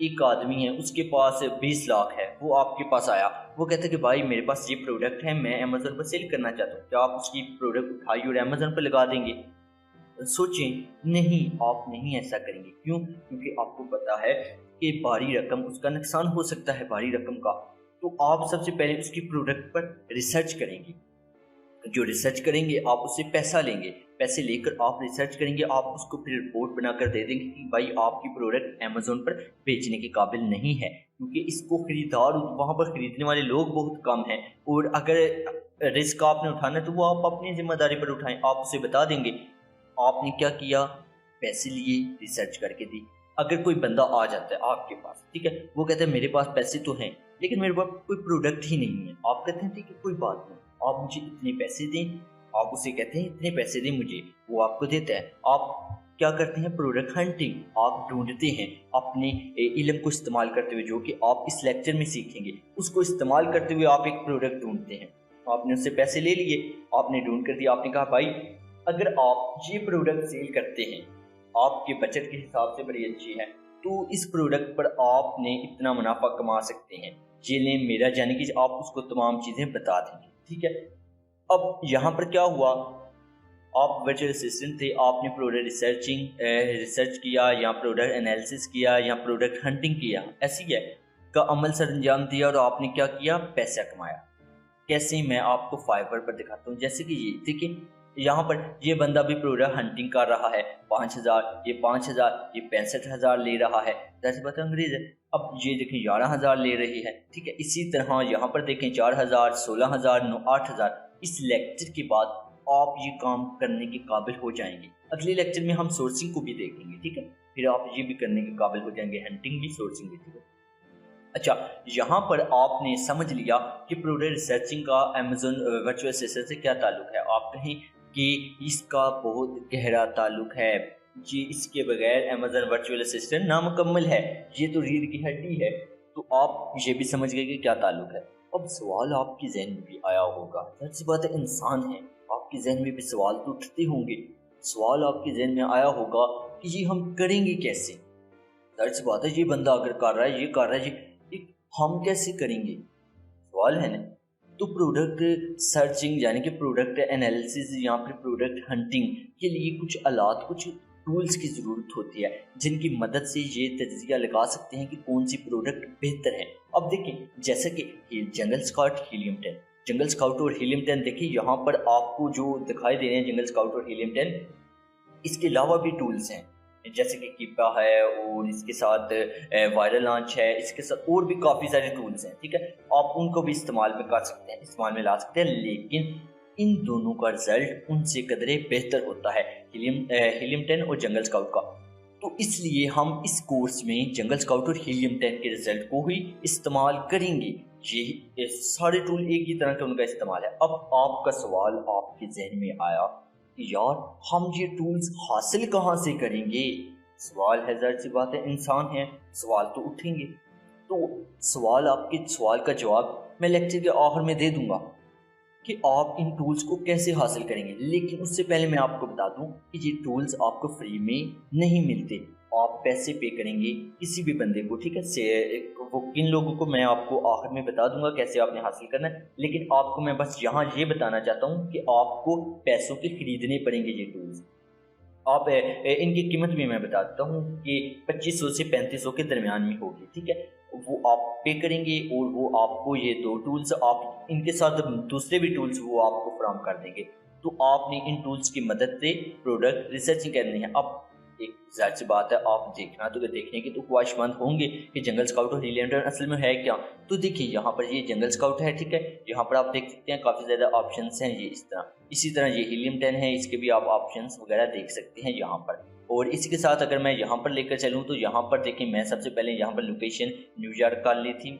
ایک آدمی ہے اس کے پاس 20 لاکھ ہے، وہ آپ کے پاس آیا، وہ کہتا ہے کہ بھائی میرے پاس یہ پروڈکٹ ہے، میں امیزون پر سیل کرنا چاہتا ہوں، کیا آپ اس کی پروڈکٹ اٹھائیے اور امیزون پہ لگا دیں گے؟ سوچیں، نہیں، آپ نہیں ایسا کریں گے۔ کیوں؟ کیونکہ آپ کو پتا ہے کہ بھاری رقم اس کا نقصان ہو سکتا ہے، بھاری رقم کا۔ تو آپ سب سے پہلے اس کی پروڈکٹ پر ریسرچ کریں گے، جو ریسرچ کریں گے آپ اس سے پیسہ لیں گے، پیسے لے کر آپ ریسرچ کریں گے، آپ اس کو پھر رپورٹ بنا کر دے دیں گے کہ بھائی آپ کی پروڈکٹ امیزون پر بیچنے کے قابل نہیں ہے، کیونکہ اس کو خریدار وہاں پر خریدنے والے لوگ بہت کم ہیں، اور اگر رسک آپ نے اٹھانا ہے تو وہ آپ اپنی ذمہ داری پر اٹھائیں، آپ اسے بتا دیں گے۔ آپ نے کیا کیا؟ پیسے لیے، ریسرچ کر کے دی۔ اگر کوئی بندہ آ جاتا ہے آپ کے پاس، ٹھیک ہے، وہ کہتا ہے میرے پاس پیسے تو ہیں لیکن میرے پاس کوئی پروڈکٹ ہی نہیں ہے، آپ کہتے ہیں ٹھیک ہے کوئی بات نہیں، آپ مجھے اتنے پیسے دیں، آپ اسے کہتے ہیں اتنے پیسے دیں مجھے، وہ آپ کو دیتا ہے۔ آپ کیا کرتے ہیں؟ پروڈکٹ ہنٹنگ، آپ ڈھونڈتے ہیں اپنے علم کو استعمال کرتے ہوئے، جو کہ آپ اس لیکچر میں سیکھیں گے، اس کو استعمال کرتے ہوئے آپ ایک پروڈکٹ ڈھونڈتے ہیں۔ آپ نے اس سے پیسے لے لیے، آپ نے ڈھونڈ کر دیا، آپ نے کہا بھائی اگر آپ یہ پروڈکٹ سیل کرتے ہیں، آپ کے بجٹ کے حساب سے بڑی اچھی ہے، تو اس پروڈکٹ پر آپ نے اتنا منافع کما سکتے ہیں، یہ لیں میرا، یعنی کہ آپ اس کو تمام چیزیں بتا دیں گے، ٹھیک ہے۔ اب یہاں پر کیا ہوا؟ آپ ورچوئل اسسٹنٹ تھے، آپ نے پروڈکٹ ریسرچ کیا یا پروڈکٹ انالیسس کیا یا پروڈکٹ ہنٹنگ کیا، ایسی ہے کا عمل سر انجام دیا، اور آپ نے کیا کیا؟ پیسہ کمایا۔ کیسے؟ میں آپ کو فائبر پر دکھاتا ہوں۔ جیسے کہ یہ دیکھیں، یہاں پر یہ بندہ بھی پروڈکٹ ہنٹنگ کر رہا ہے، 5,000، یہ 5,000، یہ 65,000 لے رہا ہے، جیسے بات انگریز ہے۔ اب یہ دیکھیں 11,000 لے رہی ہے، ٹھیک ہے۔ اسی طرح یہاں پر دیکھیں 4,000، 16,000، 8,000۔ اس لیکچر کے بعد آپ یہ کام کرنے کے قابل ہو جائیں گے۔ اگلے لیکچر میں ہم سورسنگ کو بھی دیکھیں گے، ٹھیک ہے، پھر آپ یہ بھی کرنے کے قابل ہو جائیں گے، ہنٹنگ بھی، سورسنگ بھی، ٹھیک ہے۔ اچھا، یہاں پر آپ نے سمجھ لیا کہ پروڈکٹ ریسرچنگ کا امیزون ورچوئل اسسٹنٹ سے کیا تعلق ہے۔ آپ کہیں کہ اس کا بہت گہرا تعلق ہے جی، اس کے بغیر امیزون ورچوئل اسسٹنٹ نامکمل ہے، یہ تو ریڑھ کی ہڈی ہے۔ تو آپ یہ بھی سمجھ گئے کہ کیا تعلق ہے۔ اب سوال آپ کی ذہن میں بھی آیا ہوگا، ظاہر سی بات ہے انسان ہے، آپ کے ذہن میں بھی سوال تو اٹھتے ہوں گے۔ سوال آپ کے ذہن میں آیا ہوگا کہ یہ ہم کریں گے کیسے؟ ظاہر سی بات ہے یہ بندہ اگر کر رہا ہے، یہ کر رہا ہے، یہ ہم کیسے کریں گے؟ سوال ہے نا۔ تو پروڈکٹ سرچنگ یعنی کہ پروڈکٹ انالیسز یا پھر پروڈکٹ ہنٹنگ کے لیے کچھ آلات، کچھ ٹولز کی ضرورت ہوتی ہے جن کی مدد سے یہ تجزیہ لگا سکتے ہیں کہ کون سی پروڈکٹ بہتر ہے۔ اب دیکھیں، جیسا کہ جنگل اسکاؤٹ، ہیلیم 10، جنگل اسکاؤٹ اور ہیلیم 10، دیکھیں یہاں پر آپ کو جو دکھائی دے رہے ہیں جنگل اسکاؤٹ اور ہیلیم 10، اس کے علاوہ بھی ٹولز ہیں جیسے کہ کیپا ہے، اور اس کے ساتھ وائرل لانچ ہے، اس کے ساتھ اور بھی کافی سارے ٹولز ہیں، ٹھیک ہے۔ آپ ان کو بھی استعمال میں کر سکتے ہیں، استعمال میں لا سکتے ہیں، لیکن ان دونوں کا رزلٹ ان سے قدرے بہتر ہوتا ہے، ہیلیم 10 اور جنگل اسکاؤٹ کا۔ تو اس لیے ہم اس کورس میں جنگل اسکاؤٹ اور ہیلیم 10 کے رزلٹ کو ہی استعمال کریں گے۔ یہ سارے ٹول ایک ہی طرح کا ان کا استعمال ہے۔ اب آپ کا سوال آپ کے ذہن میں آیا، یار ہم یہ ٹولز حاصل کہاں سے کریں گے؟ سوال ہے، ظاہر سی بات ہے انسان ہے، سوال تو اٹھیں گے۔ تو آپ کے سوال کا جواب میں لیکچر کے آخر میں دے دوں گا کہ آپ ان ٹولز کو کیسے حاصل کریں گے، لیکن اس سے پہلے میں آپ کو بتا دوں کہ یہ ٹولز آپ کو فری میں نہیں ملتے، آپ پیسے پے کریں گے کسی بھی بندے کو، ٹھیک ہے۔ وہ کن لوگوں کو میں آپ کو آخر میں بتا دوں گا کیسے آپ نے حاصل کرنا ہے، لیکن آپ کو میں بس یہاں یہ بتانا چاہتا ہوں کہ آپ کو پیسوں کے خریدنے پڑیں گے یہ ٹولز۔ آپ ان کی قیمت بھی میں بتاتا ہوں کہ 2500 سے 3500 کے درمیان میں ہوگی، ٹھیک ہے۔ وہ آپ پے کریں گے اور وہ آپ کو یہ دو ٹولز، آپ ان کے ساتھ دوسرے بھی ٹولز وہ آپ کو فراہم کر دیں گے۔ تو آپ نے ان ٹولز کی مدد سے پروڈکٹ ریسرچنگ کرنی ہے۔ اب ایک ظاہر سی بات ہے، آپ دیکھنے کے تو خواہش مند ہوں گے کہ جنگل اسکاؤٹ اور ہیلیم 10 اصل میں ہے کیا۔ تو دیکھیے یہاں پر یہ جنگل اسکاؤٹ ہے، ٹھیک ہے، یہاں پر آپ دیکھ سکتے ہیں کافی زیادہ آپشنس ہیں، یہ اسی طرح یہ ہیلیم 10 ہے، اس کے بھی آپ آپشنس وغیرہ دیکھ سکتے ہیں یہاں پر۔ اور اسی کے ساتھ اگر میں یہاں پر لے کر چلوں تو یہاں پر دیکھیں، میں سب سے پہلے یہاں پر لوکیشن نیو یارک کر لی تھی،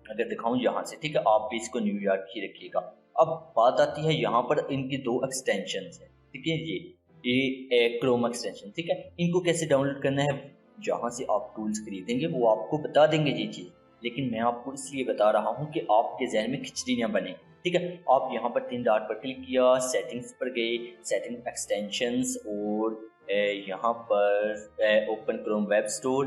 اگر دکھاؤں یہاں سے، ٹھیک ہے، آپ بھی اس کو نیو یارک ہی رکھیے گا۔ اب بات آتی ہے یہاں پر ان کی دو ایکسٹینشنز ہیں، ٹھیک ہے، یہ کروم ایکسٹینشن، ٹھیک ہے۔ ان کو کیسے ڈاؤن لوڈ کرنا ہے؟ جہاں سے آپ ٹولز خریدیں گے وہ آپ کو بتا دیں گے یہ چیز، لیکن میں آپ کو اس لیے بتا رہا ہوں کہ آپ کے ذہن میں کھچڑی نہ بنے، ٹھیک ہے۔ آپ یہاں پر 3 ڈاٹ پر کلک کیا، سیٹنگز پر گئے، سیٹنگ ایکسٹینشنز، اور یہاں پر اوپن کروم ویب اسٹور،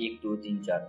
1 2 3 4।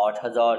8000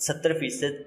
70%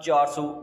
400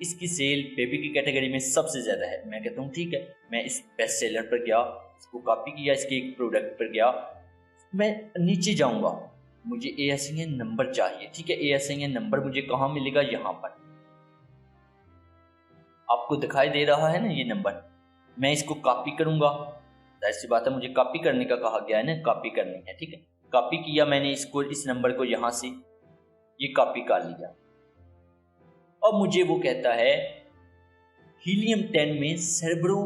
اس کی سیل بیبی کی کیٹیگری میں سب سے زیادہ ہے۔ میں کہتا ہوں ٹھیک ہے، میں اس بیسٹ سیلر پر گیا، اس کو کاپی کیا، اس کے ایک پروڈکٹ پر گیا، میں نیچے جاؤں گا، مجھے ASIN نمبر چاہیے، ٹھیک ہے، ASIN نمبر مجھے کہاں ملے گا؟ یہاں پر آپ کو دکھائی دے رہا ہے نا یہ نمبر، میں اس کو کاپی کروں گا، ظاہر سی بات ہے مجھے کاپی کرنے کا کہا گیا ہے نا، کاپی کرنی ہے، ٹھیک ہے، کاپی کیا میں نے اس نمبر کو یہاں سے یہ کاپی کر لیا۔ اب مجھے وہ کہتا ہے ہیلیم 10 میں سربرو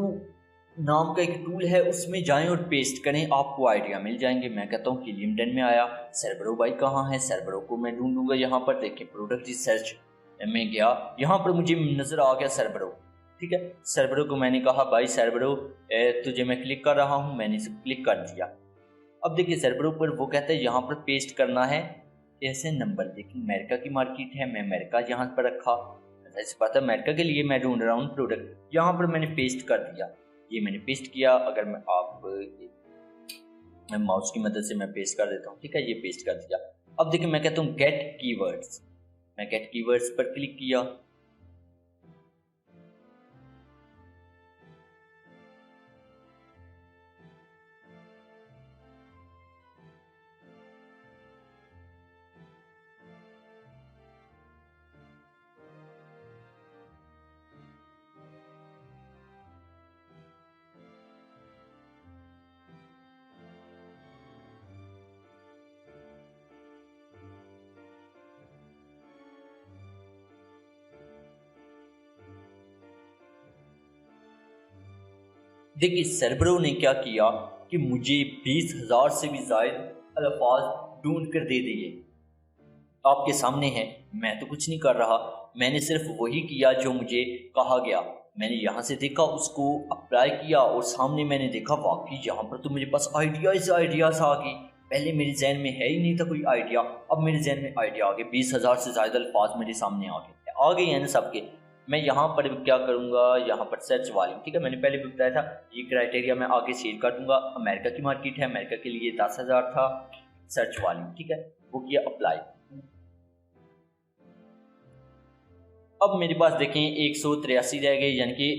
نام کا ایک ٹول ہے، اس میں جائیں اور پیسٹ کریں، آپ کو آئیڈیا مل جائیں گے۔ میں کہتا ہوں ہیلیم 10 میں آیا، سربرو بھائی کہاں ہے؟ سربرو کو میں ڈھونڈوں گا، یہاں پر دیکھیں پروڈکٹ سرچ میں گیا، یہاں پر مجھے نظر آ گیا سربرو، ٹھیک ہے، سربرو کو میں نے کہا بھائی سربرو تجھے میں کلک کر رہا ہوں، میں نے اسے کلک کر دیا۔ اب دیکھیں سربرو پر وہ کہتا ہے یہاں پر پیسٹ کرنا ہے ایسے نمبر، لیکن امریکہ کی مارکیٹ ہے، میں امریکہ یہاں پر رکھا، ایسی بات ہے امریکہ کے لیے میں ڈھونڈ رہا ہوں پروڈکٹ، یہاں پر میں نے پیسٹ کر دیا، یہ میں نے پیسٹ کیا، اگر میں ماؤس کی مدد سے میں پیسٹ کر دیتا ہوں، ٹھیک ہے، یہ پیسٹ کر دیا۔ اب دیکھیں میں کہتا ہوں گیٹ کی ورڈز، میں گیٹ کی ورڈز پر کلک کیا، دیکھیے سربرو نے کیا کیا کہ مجھے 20,000 سے بھی زائد الفاظ ڈھونڈ کر دے دیے، آپ کے سامنے ہے، میں تو کچھ نہیں کر رہا، میں نے صرف وہی کیا جو مجھے کہا گیا، میں نے یہاں سے دیکھا، اس کو اپلائی کیا، اور سامنے میں نے دیکھا واقعی یہاں پر تو میرے پاس آئیڈیاز آ گئی، پہلے میرے ذہن میں ہے ہی نہیں تھا کوئی آئیڈیا، اب میرے ذہن میں آئیڈیا آ گئے، 20,000 سے زائد الفاظ میرے سامنے آ گئے ہیں نا سب کے۔ میں یہاں پر کیا کروں گا، یہاں پر سرچ والیوم، ٹھیک ہے، میں نے پہلے بھی بتایا تھا یہ کرائٹیریا میں آگے شیئر کر دوں گا، امریکہ کی مارکیٹ ہے، امریکہ کے لیے 10,000 تھا سرچ والیوم، ٹھیک ہے، وہ کیا اپلائی۔ اب میرے پاس دیکھیں 183 رہ گئے، یعنی کہ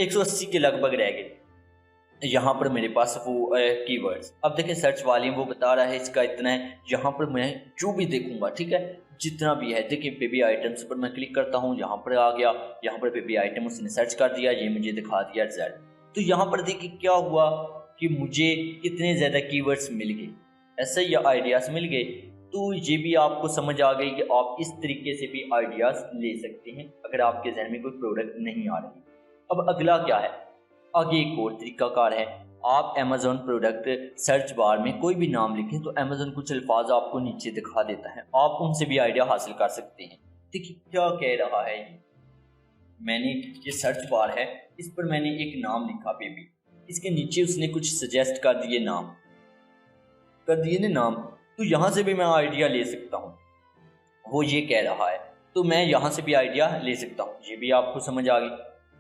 180 کے لگ بھگ رہ گئے یہاں پر میرے پاس وہ کی ورڈز۔ اب دیکھیں سرچ والیوم وہ بتا رہا ہے اس کا اتنا ہے، یہاں پر میں جو بھی دیکھوں گا، ٹھیک ہے، جتنا بھی ہے، دیکھیں بیبی آئٹمس پر میں کلک کرتا ہوں، یہاں پر آ گیا، یہاں پر بیبی آئٹم اس نے سرچ کر دیا، یہ مجھے دکھا دیا زیڈ۔ تو یہاں پر دیکھیں کیا ہوا کہ مجھے کتنے زیادہ کی ورڈز مل گئے، ایسے ہی آئیڈیاز مل گئے۔ تو یہ بھی آپ کو سمجھ آ گئی کہ آپ اس طریقے سے بھی آئیڈیاز لے سکتے ہیں اگر آپ کے ذہن میں کوئی پروڈکٹ نہیں آ رہی۔ اب اگلا کیا ہے، آگے ایک اور طریقہ کار ہے، آپ Amazon پروڈکٹ سرچ بار میں کوئی بھی نام لکھیں تو Amazon کچھ الفاظ آپ کو نیچے دکھا دیتا ہے، آپ ان سے بھی آئیڈیا حاصل کر سکتے ہیں۔ دیکھیے کیا کہہ رہا ہے یہ، میں نے یہ سرچ بار ہے، اس پر میں نے ایک نام لکھا بیبی، اس کے نیچے اس نے کچھ سجیسٹ کر دیے نام، تو یہاں سے بھی میں آئیڈیا لے سکتا ہوں، وہ یہ کہہ رہا ہے تو میں یہاں سے بھی آئیڈیا لے سکتا ہوں، یہ بھی آپ کو سمجھ آ گئی۔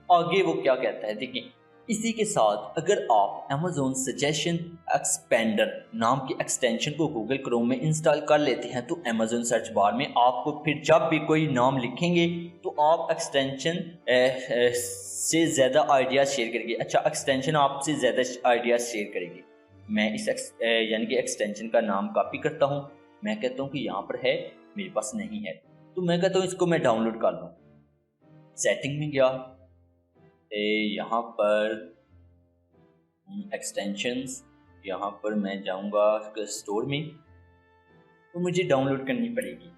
آگے وہ کیا کہتا ہے دیکھیں، اسی کے ساتھ اگر آپ Amazon سجیشن ایکسپینڈر نام کی ایکسٹینشن کو گوگل کروم میں انسٹال کر لیتے ہیں تو Amazon سرچ بار میں آپ کو پھر جب بھی کوئی نام لکھیں گے تو آپ ایکسٹینشن سے زیادہ آئیڈیاز شیئر کریں گے، اچھا ایکسٹینشن آپ سے زیادہ آئیڈیاز شیئر کریں گے۔ میں اس یعنی کہ ایکسٹینشن کا نام کاپی کرتا ہوں، میں کہتا ہوں کہ یہاں پر ہے، میرے پاس نہیں ہے، تو میں کہتا ہوں اس کو میں ڈاؤن لوڈ کر لوں، سیٹنگ میں گیا، یہاں پر ایکسٹینشنز، یہاں پر میں جاؤں گا اسٹور میں، تو مجھے ڈاؤن لوڈ کرنی پڑے گی۔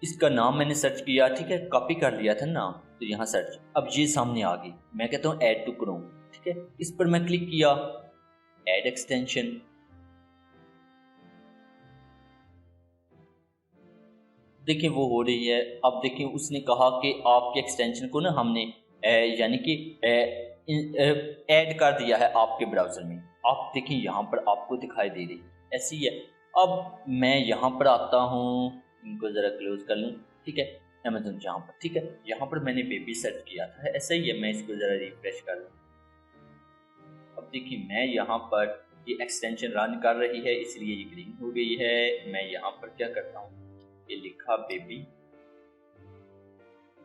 اس کا نام میں نے سرچ کیا، ٹھیک ہے، کاپی کر لیا تھا نام، تو یہاں سرچ، اب یہ سامنے آ گئی، میں کہتا ہوں ایڈ ٹو کروم، ٹھیک ہے، اس پر میں کلک کیا، ایڈ ایکسٹینشن، دیکھیں وہ ہو رہی ہے۔ اب دیکھیں اس نے کہا کہ آپ کے ایکسٹینشن کو نا ہم نے یعنی کہ ایڈ کر دیا ہے آپ کے براؤزر میں، آپ دیکھیں یہاں پر آپ کو دکھائی دے رہی ایسی ہے۔ اب میں یہاں پر آتا ہوں، ان کو ذرا کلوز کر لوں، ٹھیک ہے، Amazon جہاں پر، ٹھیک ہے، یہاں پر میں نے بیبی سرچ کیا تھا، ایسا ہی ہے، میں اس کو ذرا ریفریش کر لوں۔ اب دیکھیں میں یہاں پر یہ ایکسٹینشن رن کر رہی ہے، اس لیے یہ گرین ہو گئی ہے۔ میں یہاں پر کیا کرتا ہوں، یہ لکھا بیبی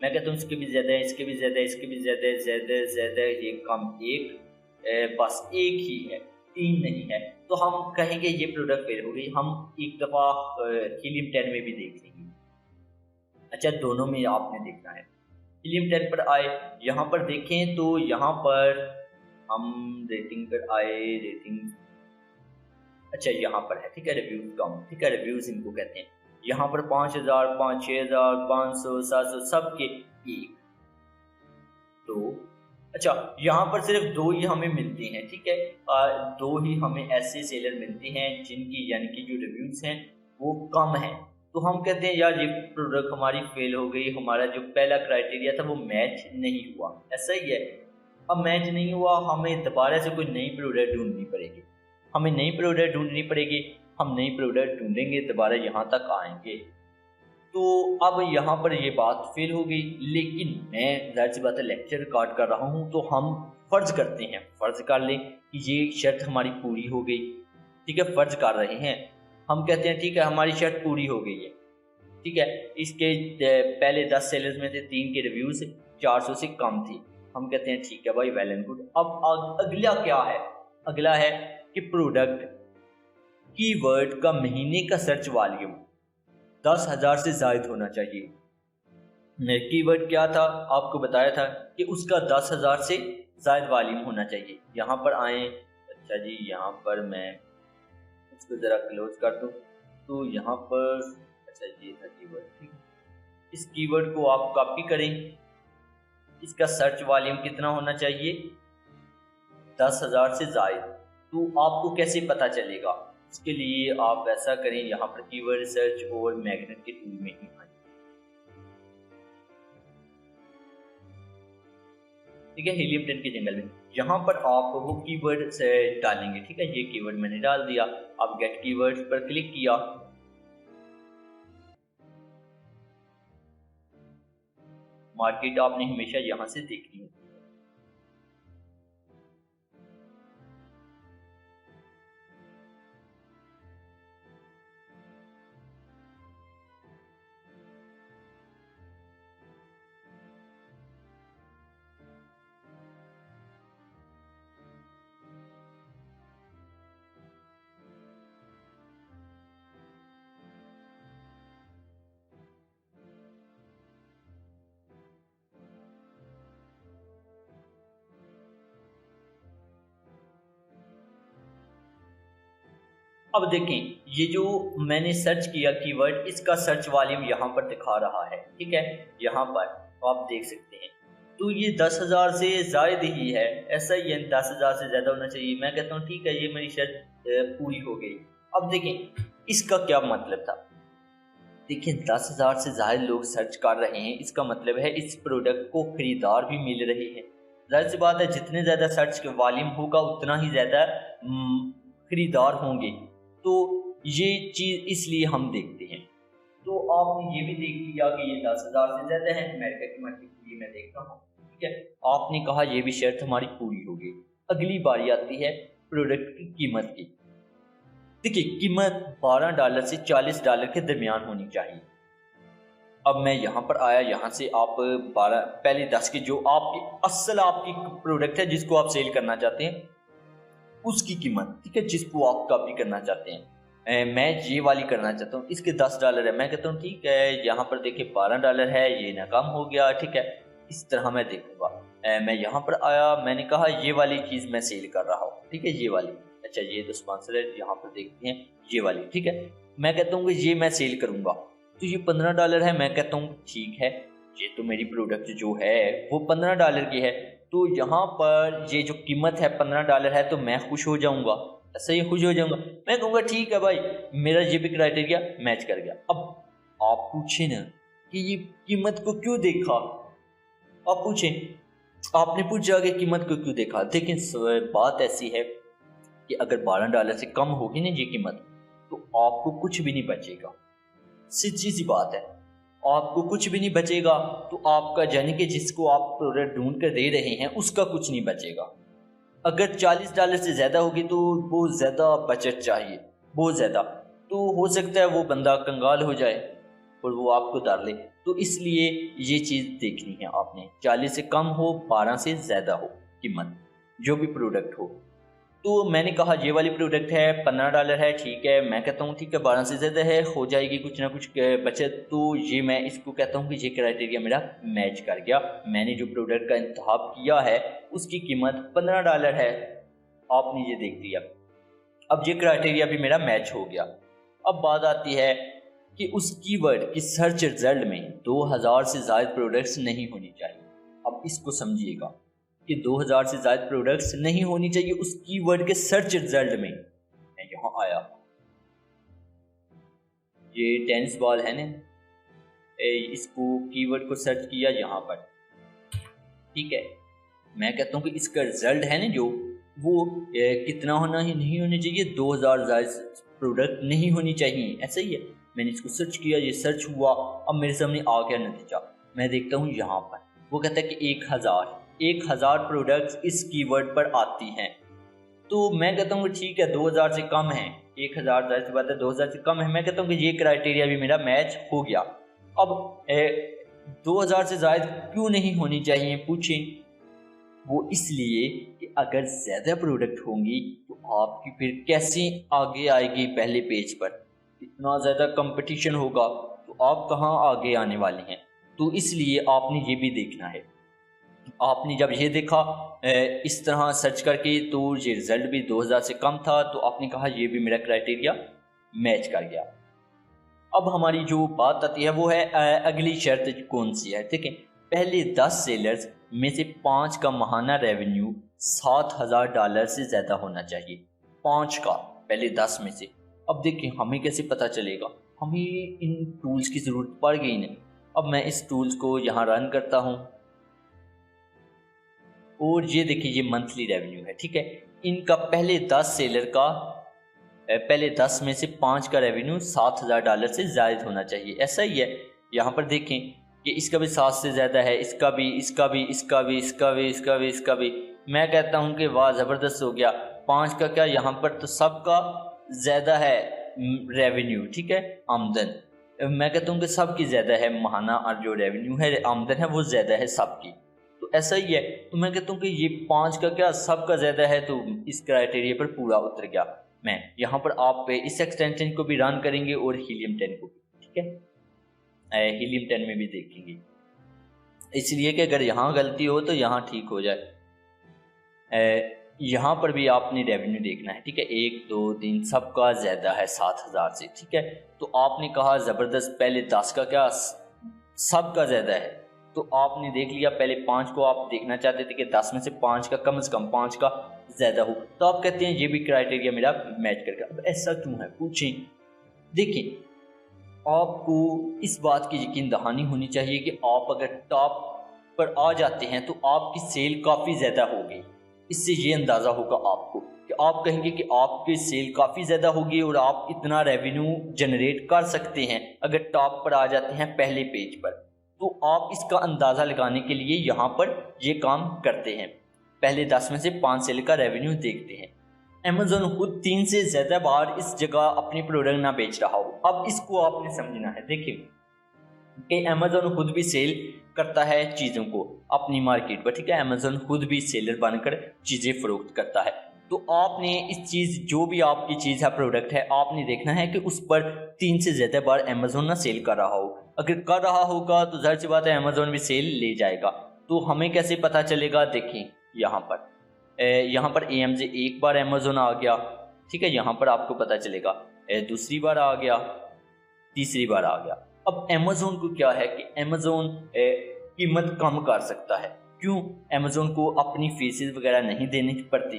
میں کہتا ہوں اس کے بھی زیادہ ہے، اس کے بھی زیادہ ہے، اس کے بھی زیادہ ہے، زیادہ زیادہ یہ کم ایک بس ایک ہی ہے، 3 نہیں ہے، تو ہم کہیں گے یہ پروڈکٹ فیل ہو گئی۔ ہم ایک دفعہ ہیلیم 10 میں بھی دیکھ لیں گے۔ اچھا دونوں میں آپ نے دیکھنا ہے۔ ہیلیم 10 پر آئے، یہاں پر دیکھیں تو یہاں پر ہم ریٹنگ پر آئے، ریٹنگ اچھا یہاں پر ہے، ٹھیک ہے، ریویوز کم، ٹھیک ہے، ریویوز ان کو کہتے ہیں۔ یہاں پر 5000 6000 500 700 سب کے ایک دو، اچھا یہاں پر صرف 2 ہی ہمیں ملتے ہیں، ٹھیک ہے، 2 ہی ہمیں ایسے سیلر ملتے ہیں جن کی یعنی کہ جو ریویوز ہیں وہ کم ہیں، تو ہم کہتے ہیں یار یہ پروڈکٹ ہماری فیل ہو گئی، ہمارا جو پہلا کرائٹیریا تھا وہ میچ نہیں ہوا۔ ایسا ہی ہے، اب میچ نہیں ہوا، ہمیں دوبارہ سے کوئی نئی پروڈکٹ ڈھونڈنی پڑے گی، ہمیں نئی پروڈکٹ ڈھونڈنی پڑے گی، ہم نئی پروڈکٹ ڈھونڈیں گے، دوبارہ یہاں تک آئیں گے، تو اب یہاں پر یہ بات فیل ہو گئی۔ لیکن میں ظاہر سی بات ہے لیکچر ریکارڈ کر رہا ہوں، تو ہم فرض کرتے ہیں، فرض کر لیں کہ یہ شرط ہماری پوری ہو گئی، ٹھیک ہے، فرض کر رہے ہیں، ہم کہتے ہیں ٹھیک ہے ہماری شرط پوری ہو گئی ہے، ٹھیک ہے، اس کے پہلے 10 سیلرز میں سے 3 کے ریویوز 400 سے کم تھی، ہم کہتے ہیں ٹھیک ہے بھائی ویل اینڈ گڈ۔ اب اگلا کیا ہے؟ اگلا ہے کہ پروڈکٹ کی ورڈ کا مہینے کا سرچ والیوم 10,000 سے زائد ہونا چاہیے۔ کی ورڈ کیا تھا آپ کو بتایا تھا کہ اس کا 10,000 سے زائد والیوم ہونا چاہیے۔ یہاں پر آئیں، اچھا جی یہاں پر میں اس کو ذرا کلوز کر دوں، تو یہاں پر اچھا یہ تھا کی ورڈ، ٹھیک ہے، اس کی ورڈ کو آپ کاپی کریں، اس کا سرچ والیوم کتنا ہونا چاہیے؟ 10,000 سے زائد۔ تو آپ کو کیسے پتا چلے گا؟ اس کے لیے آپ ایسا کریں، یہاں پر کی ورڈ سرچ اور میگنیٹ کے ٹول میں ہی آئیں، ٹھیک ہے، ہیلیم 10 کے جنگل میں یہاں پر آپ وہ کی ورڈ سے ڈالیں گے، ٹھیک ہے، یہ کی ورڈ میں نے ڈال دیا۔ اب گیٹ کی ورڈ پر کلک کیا، مارکیٹ آپ نے ہمیشہ یہاں سے دیکھنی ہوتی ہے۔ اب دیکھیں یہ جو میں نے سرچ کیا کی ورڈ، اس کا سرچ والیوم یہاں پر دکھا رہا ہے، ٹھیک ہے، یہاں پر آپ دیکھ سکتے ہیں، تو یہ 10,000 سے زائد ہی ہے، ایسا ہی ہے، 10,000 سے زیادہ ہونا چاہیے۔ میں کہتا ہوں ٹھیک ہے یہ میری شرط پوری ہو گئی۔ اب دیکھیں اس کا کیا مطلب تھا، دیکھیں 10,000 سے زائد لوگ سرچ کر رہے ہیں، اس کا مطلب ہے اس پروڈکٹ کو خریدار بھی مل رہے ہیں۔ ظاہر سی بات ہے جتنے زیادہ سرچ کے والیوم ہوگا اتنا ہی زیادہ خریدار ہوں گے، تو یہ چیز اس لیے ہم دیکھتے ہیں۔ تو آپ نے یہ بھی دیکھ لیا کہ یہ 10,000 سے زیادہ ہے، امریکہ کی مارکیٹ کے لیے میں دیکھ رہا ہوں، ٹھیک ہے، آپ نے کہا یہ بھی شرط ہماری پوری ہوگی۔ اگلی باری آتی ہے پروڈکٹ کی قیمت کی۔ دیکھیے قیمت $12 سے $40 کے درمیان ہونی چاہیے۔ اب میں یہاں پر آیا، یہاں سے آپ پہلے 10 کی جو آپ کی اصل آپ کی پروڈکٹ ہے جس کو آپ سیل کرنا چاہتے ہیں اس کی قیمت، ٹھیک ہے، جس کو آپ کاپی کرنا چاہتے ہیں، میں یہ والی کرنا چاہتا ہوں، اس کے $10 ہے، میں کہتا ہوں ٹھیک ہے یہاں پر دیکھیں $12 ہے، یہ ناکام ہو گیا، ٹھیک ہے، اس طرح میں دیکھوں گا۔ میں یہاں پر آیا، میں نے کہا یہ والی چیز میں سیل کر رہا ہوں، ٹھیک ہے، یہ والی، اچھا یہ تو اسپانسر ہے، یہاں پر دیکھتے ہیں یہ والی، ٹھیک ہے، میں کہتا ہوں کہ یہ میں سیل کروں گا، تو یہ $15 ہے، میں کہتا ہوں ٹھیک ہے یہ تو میری پروڈکٹ جو ہے وہ $15 کی ہے، تو یہاں پر یہ جو قیمت ہے $15 ہے، تو میں خوش ہو جاؤں گا، ایسا ہی خوش ہو جاؤں گا، میں کہوں گا ٹھیک ہے بھائی میرا یہ بھی کرائٹیریا میچ کر گیا۔ اب آپ پوچھیں نا کہ یہ قیمت کو کیوں دیکھا، آپ پوچھیں، آپ نے پوچھا کہ قیمت کو کیوں دیکھا۔ دیکھیں بات ایسی ہے کہ اگر $12 سے کم ہوگی نا یہ قیمت، تو آپ کو کچھ بھی نہیں بچے گا، سچی سی بات ہے، آپ کو کچھ بھی نہیں بچے گا، تو آپ کا یعنی کہ جس کو آپ پروڈکٹ ڈھونڈ کر دے رہے ہیں اس کا کچھ نہیں بچے گا۔ اگر $40 سے زیادہ ہوگی تو بہت زیادہ بچت چاہیے، بہت زیادہ، تو ہو سکتا ہے وہ بندہ کنگال ہو جائے، اور وہ آپ کو ڈال لے، تو اس لیے یہ چیز دیکھنی ہے آپ نے، 40 سے کم ہو 12 سے زیادہ ہو قیمت جو بھی پروڈکٹ ہو۔ تو میں نے کہا یہ والی پروڈکٹ ہے $15 ہے، ٹھیک ہے، میں کہتا ہوں ٹھیک ہے 12 سے زیادہ ہے، ہو جائے گی کچھ نہ کچھ بچت، تو یہ میں اس کو کہتا ہوں کہ یہ کرائٹیریا میرا میچ کر گیا، میں نے جو پروڈکٹ کا انتخاب کیا ہے اس کی قیمت $15 ہے، آپ نے یہ دیکھ لیا، اب یہ کرائٹیریا بھی میرا میچ ہو گیا۔ اب بات آتی ہے کہ اس کی ورڈ کی سرچ رزلٹ میں 2000 سے زائد پروڈکٹس نہیں ہونی چاہیے۔ اب اس کو سمجھیے گا کہ 2000 سے زائد پروڈکٹس نہیں ہونی چاہیے اس کی ورڈ کے سرچ رزلٹ میں یہاں آیا، یہ ٹینس بال ہے نا، اس کو کی ورڈ کو سرچ کیا یہاں پر، ٹھیک ہے، میں کہتا ہوں کہ اس کا رزلٹ ہے نا جو وہ کتنا ہونا ہی نہیں ہونی چاہیے، 2000 زائد پروڈکٹ نہیں ہونی چاہیے، ایسا ہی ہے۔ میں نے اس کو سرچ کیا، یہ سرچ ہوا، اب میرے سامنے آ گیا نتیجہ، میں دیکھتا ہوں یہاں پر وہ کہتا ہے کہ 1000 پروڈکٹس اس کی ورڈ پر آتی ہیں، تو میں کہتا ہوں کہ ٹھیک ہے 2000 سے کم ہیں، 1000 ظاہر سی بات ہے 2000 سے کم ہے، میں کہتا ہوں کہ یہ کرائٹیریا بھی میرا میچ ہو گیا۔ اب 2000 سے زائد کیوں نہیں ہونی چاہیے پوچھیں، وہ اس لیے کہ اگر زیادہ پروڈکٹ ہوں گی تو آپ کی پھر کیسے آگے آئے گی پہلے پیج پر، اتنا زیادہ کمپٹیشن ہوگا تو آپ کہاں آگے آنے والے ہیں، تو اس لیے آپ نے یہ بھی دیکھنا ہے۔ آپ نے جب یہ دیکھا اس طرح سرچ کر کے تو یہ رزلٹ بھی 2000 سے کم تھا، تو آپ نے کہا یہ بھی میرا کرائٹیریا میچ کر گیا۔ اب ہماری جو بات آتی ہے وہ ہے اگلی شرط کون سی ہے، ٹھیک ہے، پہلے 10 سیلرز میں سے 5 کا ماہانہ ریونیو $7000 سے زیادہ ہونا چاہیے، 5 کا، پہلے 10 میں سے۔ اب دیکھیں ہمیں کیسے پتہ چلے گا، ہمیں ان ٹولز کی ضرورت پڑ گئی نہیں۔ اب میں اس ٹولز کو یہاں رن کرتا ہوں اور یہ دیکھیں یہ منتھلی ریونیو ہے، ٹھیک ہے، ان کا پہلے 10 سیلر کا پہلے 10 میں سے 5 کا ریونیو $7000 سے زائد ہونا چاہیے، ایسا ہی ہے۔ یہاں پر دیکھیں کہ اس کا بھی 7 سے زیادہ ہے، اس کا بھی، اس کا بھی، اس کا بھی، اس کا بھی، اس کا بھی، اس کا بھی، میں کہتا ہوں کہ واہ زبردست ہو گیا، 5 کا کیا یہاں پر تو سب کا زیادہ ہے ریونیو، ٹھیک ہے، آمدن، میں کہتا ہوں کہ سب کی زیادہ ہے ماہانہ، اور جو ریونیو ہے آمدن ہے وہ زیادہ ہے سب کی، تو ایسا ہی ہے، تو میں کہتا ہوں کہ یہ 5 کا کیا سب کا زیادہ ہے، تو اس کرائٹیریا پر پورا اتر گیا۔ میں یہاں پر آپ اس ایکسٹینشن کو بھی رن کریں گے اور ہیلیم 10 کو بھی، ٹھیک ہے، ہیلیم 10 میں بھی دیکھیں گے، اس لیے کہ اگر یہاں غلطی ہو تو یہاں ٹھیک ہو جائے۔ یہاں پر بھی آپ نے ریونیو دیکھنا ہے، ٹھیک ہے، 1 2 3 سب کا زیادہ ہے 7000 سے، ٹھیک ہے، تو آپ نے کہا زبردست پہلے 10 کا کیا سب کا زیادہ ہے، تو آپ نے دیکھ لیا، پہلے 5 کو آپ دیکھنا چاہتے تھے کہ 10 میں سے 5 کا کم از کم 5 کا زیادہ ہو، تو آپ کہتے ہیں یہ بھی کرائٹیریا میرا میچ کر گیا۔ اب ایسا کیوں ہے پوچھیں، دیکھیں آپ کو اس بات کی یقین دہانی ہونی چاہیے کہ آپ اگر ٹاپ پر آ جاتے ہیں تو آپ کی سیل کافی زیادہ ہوگی، اس سے یہ اندازہ ہوگا آپ کو کہ آپ کہیں گے کہ آپ کی سیل کافی زیادہ ہوگی اور آپ اتنا ریونیو جنریٹ کر سکتے ہیں اگر ٹاپ پر آ جاتے ہیں پہلے پیج پر، تو آپ اس کا اندازہ لگانے کے لیے یہاں پر یہ کام کرتے ہیں، پہلے 10 میں سے 5 سیل کا ریونیو دیکھتے ہیں۔ Amazon خود 3 سے زیادہ بار اس جگہ اپنی پروڈکٹ نہ بیچ رہا ہو، اب اس کو آپ نے سمجھنا ہے، دیکھیں کہ Amazon خود بھی سیل کرتا ہے چیزوں کو اپنی مارکیٹ پر، ٹھیک ہے، Amazon خود بھی سیلر بن کر چیزیں فروخت کرتا ہے، تو آپ نے اس چیز جو بھی آپ کی چیز ہے پروڈکٹ ہے، آپ نے دیکھنا ہے کہ اس پر 3 سے زیادہ بار Amazon نہ سیل کر رہا ہو، اگر کر رہا ہوگا تو ظاہر سی بات ہے Amazon بھی سیل لے جائے گا، تو ہمیں کیسے پتہ چلے گا، دیکھیں یہاں پر AMZ ایک بار Amazon آ گیا، ٹھیک ہے، یہاں پر آپ کو پتہ چلے گا، دوسری بار آ گیا، تیسری بار آ گیا۔ اب Amazon کو کیا ہے کہ Amazon قیمت کم کر سکتا ہے، کیوں؟ Amazon کو اپنی فیسز وغیرہ نہیں دینی پڑتی،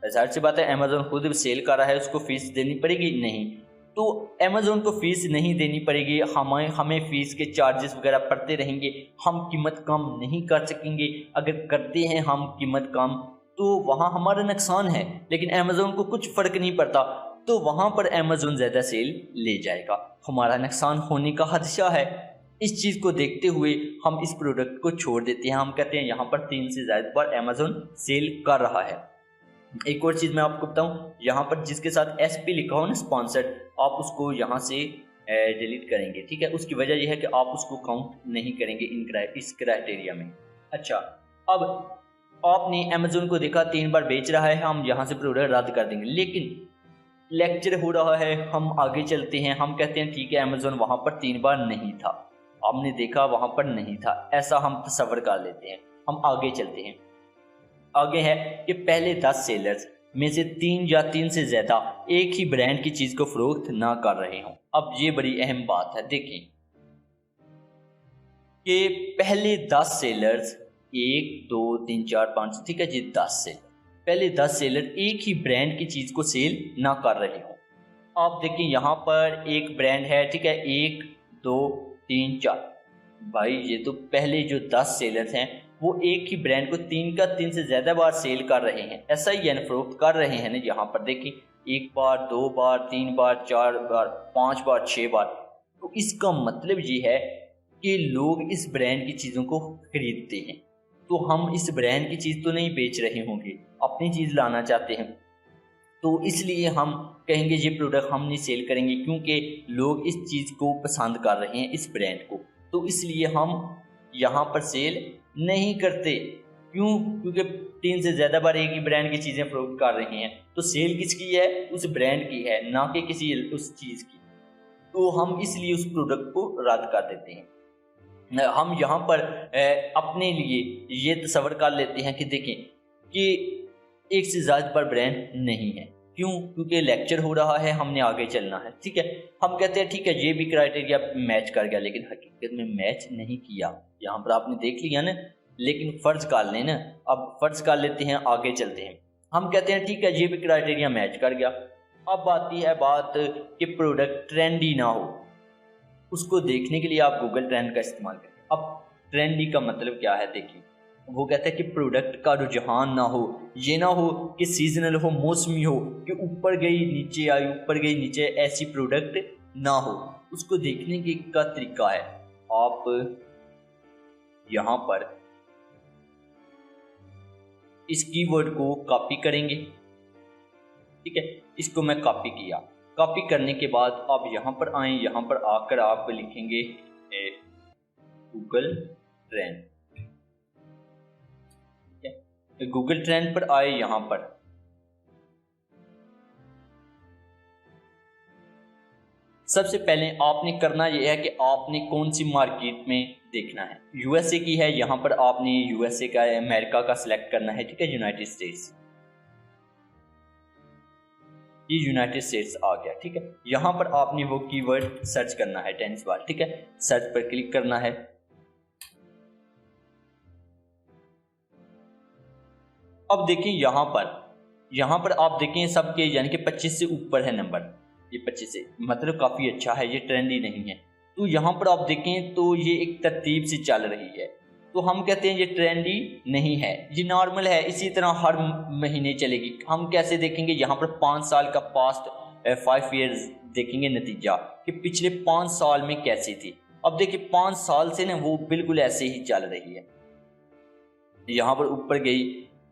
ظاہر سی بات ہے Amazon خود سیل کر رہا ہے، اس کو فیس دینی پڑے گی نہیں، تو Amazon کو فیس نہیں دینی پڑے گی، ہمیں فیس کے چارجز وغیرہ پڑتے رہیں گے، ہم قیمت کم نہیں کر سکیں گے، اگر کرتے ہیں ہم قیمت کم تو وہاں ہمارا نقصان ہے، لیکن Amazon کو کچھ فرق نہیں پڑتا، تو وہاں پر Amazon زیادہ سیل لے جائے گا، ہمارا نقصان ہونے کا خدشہ ہے۔ اس چیز کو دیکھتے ہوئے ہم اس پروڈکٹ کو چھوڑ دیتے ہیں، ہم کہتے ہیں یہاں پر 3 سے زائد بار Amazon سیل کر رہا ہے۔ ایک اور چیز میں آپ کو بتاؤں، یہاں پر جس کے ساتھ SP لکھا ہو نا، اسپانسرڈ، آپ اس کو یہاں سے ڈیلیٹ کریں گے، ٹھیک ہے. اس کی وجہ یہ ہے کہ آپ اس کو کاؤنٹ نہیں کریں گے اس کرائٹیریا میں. اچھا، اب آپ نے امیزون کو دیکھا 3 بار بیچ رہا ہے، ہم یہاں سے پروڈکٹ رد کر دیں گے. لیکن لیکچر ہو رہا ہے، ہم آگے چلتے ہیں، ہم کہتے ہیں ٹھیک ہے امیزون وہاں پر 3 بار نہیں تھا، ہم نے دیکھا وہاں پر نہیں تھا، ایسا ہم تصور کر لیتے ہیں. ہم آگے چلتے ہیں. آگے ہے کہ پہلے 10 سیلرز میں سے 3 یا 3 سے زیادہ ایک ہی برانڈ کی چیز کو فروخت نہ کر رہے ہوں. اب یہ بڑی اہم بات ہے. دیکھیں کہ پہلے 10 سیلرز 1 2 3 4 5 ٹھیک ہے جی 10 سیلر، پہلے 10 سیلر ایک ہی برانڈ کی چیز کو سیل نہ کر رہے ہوں. آپ دیکھیں یہاں پر ایک برانڈ ہے، ٹھیک ہے، 1 2 3 4. بھائی یہ تو پہلے جو 10 سیلرز ہیں وہ ایک ہی برانڈ کو 3 سے زیادہ بار سیل کر رہے ہیں، ایسا ہی یعنی فروخت کر رہے ہیں نا. یہاں پر دیکھیں 1 بار 2 بار 3 بار 4 بار 5 بار 6 بار. تو اس کا مطلب یہ ہے کہ لوگ اس برانڈ کی چیزوں کو خریدتے ہیں. تو ہم اس برانڈ کی چیز تو نہیں بیچ رہے ہوں گے، اپنی چیز لانا چاہتے ہیں، تو اس لیے ہم کہیں گے یہ پروڈکٹ ہم نہیں سیل کریں گے کیونکہ لوگ اس چیز کو پسند کر رہے ہیں، اس برانڈ کو. تو اس لیے ہم یہاں پر سیل نہیں کرتے. کیوں؟ کیونکہ 3 سے زیادہ بار ایک ہی برانڈ کی چیزیں فروخت کر رہے ہیں. تو سیل کس کی ہے؟ اس برانڈ کی ہے، نہ کہ کسی اس چیز کی. تو ہم اس لیے اس پروڈکٹ کو رد کر دیتے ہیں. ہم یہاں پر اپنے لیے یہ تصور کر لیتے ہیں کہ دیکھیں کہ ایک سے زیادہ بار برانڈ نہیں ہے. کیوں؟ کیونکہ لیکچر ہو رہا ہے، ہم نے آگے چلنا ہے، ٹھیک ہے. ہم کہتے ہیں ٹھیک ہے یہ بھی کرائٹیریا میچ کر گیا، لیکن حقیقت میں میچ نہیں کیا. یہاں پر آپ نے دیکھ لیا نا، لیکن فرض کر لیں نا. اب فرض کر لیتے ہیں، آگے چلتے ہیں. ہم کہتے ہیں ٹھیک ہے یہ بھی کرائٹیریا میچ کر گیا. اب آتی ہے بات کہ پروڈکٹ ٹرینڈی نہ ہو. اس کو دیکھنے کے لیے آپ گوگل ٹرینڈ کا استعمال کریں. اب ٹرینڈی کا مطلب کیا ہے؟ دیکھیں وہ کہتا ہے کہ پروڈکٹ کا رجحان نہ ہو، یہ نہ ہو کہ سیزنل ہو، موسمی ہو، کہ اوپر گئی نیچے آئی، اوپر گئی نیچے، ایسی پروڈکٹ نہ ہو. اس کو دیکھنے کا طریقہ ہے، آپ یہاں پر اس کی ورڈ کو کاپی کریں گے، ٹھیک ہے. اس کو میں کاپی کیا. کاپی کرنے کے بعد آپ یہاں پر آئیں، یہاں پر آ کر آپ لکھیں گے گوگل ٹرینڈ. گوگل ٹرینڈ پر آئے. یہاں پر سب سے پہلے آپ نے کرنا یہ ہے کہ آپ نے کون سی مارکیٹ میں دیکھنا ہے. یو ایس اے کی ہے، یہاں پر آپ نے یو ایس اے کا، امریکہ کا سلیکٹ کرنا ہے، ٹھیک ہے، یونائٹڈ اسٹیٹس. یہ یونائٹڈ اسٹیٹس آ گیا، ٹھیک ہے. یہاں پر آپ نے وہ کی ورڈ سرچ کرنا ہے، ٹینس بار، ٹھیک ہے. سرچ پر کلک کرنا ہے. اب دیکھیں یہاں پر آپ دیکھیں سب کے یعنی کہ 25 سے اوپر ہے نمبر. یہ 25 سے مطلب کافی اچھا ہے، یہ ٹرینڈی نہیں ہے. تو یہاں پر آپ دیکھیں تو یہ ایک ترتیب سے چل رہی ہے. تو ہم کہتے ہیں یہ ٹرینڈی نہیں ہے، یہ نارمل ہے، اسی طرح ہر مہینے چلے گی. ہم کیسے دیکھیں گے؟ یہاں پر 5 سال کا پاسٹ 5 ایئرز دیکھیں گے نتیجہ کہ پچھلے 5 سال میں کیسی تھی. اب دیکھیں 5 سال سے نا وہ بالکل ایسے ہی چل رہی ہے. یہاں پر اوپر گئی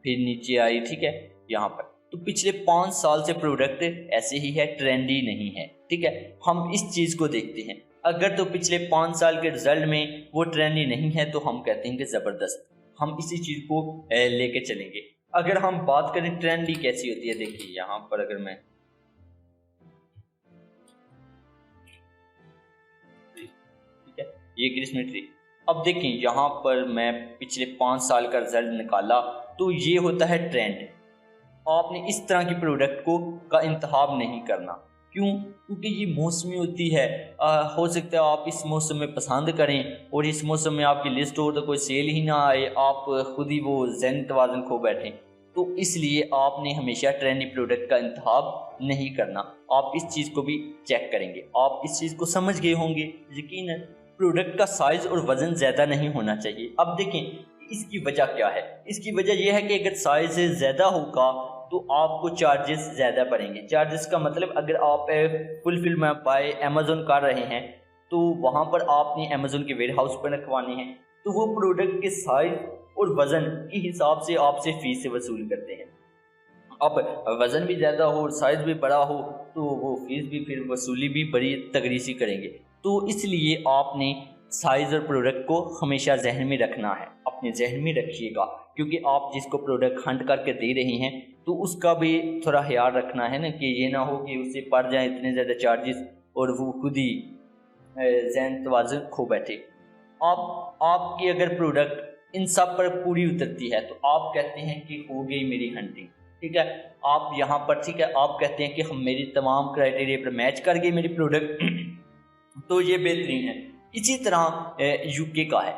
پھر نیچے آئی، ٹھیک ہے. یہاں پر تو پچھلے 5 سال سے پروڈکٹ ایسے ہی ہے، ٹرینڈی نہیں ہے، ٹھیک ہے. ہم اس چیز کو دیکھتے ہیں. اگر تو پچھلے 5 سال کے رزلٹ میں وہ ٹرینڈی نہیں ہے تو ہم کہتے ہیں کہ زبردست، ہم اسی چیز کو لے کے چلیں گے. اگر ہم بات کریں ٹرینڈی کیسی ہوتی ہے، دیکھیے یہاں پر اگر میں ٹھیک ہے یہ کرسمس ٹری. اب دیکھیں یہاں پر میں پچھلے 5 سال کا رزلٹ نکالا تو یہ ہوتا ہے ٹرینڈ. آپ نے اس طرح کی پروڈکٹ کا انتخاب نہیں کرنا. کیوں؟ کیونکہ یہ موسمی ہوتی ہے. ہو سکتا ہے آپ اس موسم میں پسند کریں اور اس موسم میں آپ کی لسٹ ہو تو کوئی سیل ہی نہ آئے، آپ خود ہی وہ ذہنی توازن کھو بیٹھیں. تو اس لیے آپ نے ہمیشہ ٹرینڈی پروڈکٹ کا انتخاب نہیں کرنا. آپ اس چیز کو بھی چیک کریں گے. آپ اس چیز کو سمجھ گئے ہوں گے یقیناً. پروڈکٹ کا سائز اور وزن زیادہ نہیں ہونا چاہیے. اب دیکھیں اس کی وجہ کیا ہے. اس کی وجہ یہ ہے کہ اگر سائز زیادہ ہوگا تو آپ کو چارجز زیادہ پڑیں گے. چارجز کا مطلب اگر آپ فل میں بائی امیزون کر رہے ہیں تو وہاں پر آپ نے امیزون کے ویئر ہاؤس پر رکھوانے ہیں، تو وہ پروڈکٹ کے سائز اور وزن کے حساب سے آپ سے فیس سے وصول کرتے ہیں. اب وزن بھی زیادہ ہو اور سائز بھی بڑا ہو تو وہ فیس بھی پھر وصولی بھی بڑی تگڑی سی کریں گے. تو اس لیے آپ نے سائز اور پروڈکٹ کو ہمیشہ ذہن میں رکھنا ہے، اپنے ذہن میں رکھیے گا، کیونکہ آپ جس کو پروڈکٹ ہنٹ کر کے دے رہے ہیں تو اس کا بھی تھوڑا خیال رکھنا ہے نا، کہ یہ نہ ہو کہ اسے پڑ جائیں اتنے زیادہ چارجز اور وہ خود ہی ذہن توازن کھو بیٹھے. آپ کی اگر پروڈکٹ ان سب پر پوری اترتی ہے تو آپ کہتے ہیں کہ ہو گئی میری ہنٹنگ. ٹھیک ہے، آپ یہاں پر ٹھیک ہے آپ کہتے ہیں کہ ہم میری تمام کرائٹیریا پر میچ کر گئی میری پروڈکٹ تو یہ بہترین ہے. اسی طرح یو کے کا ہے،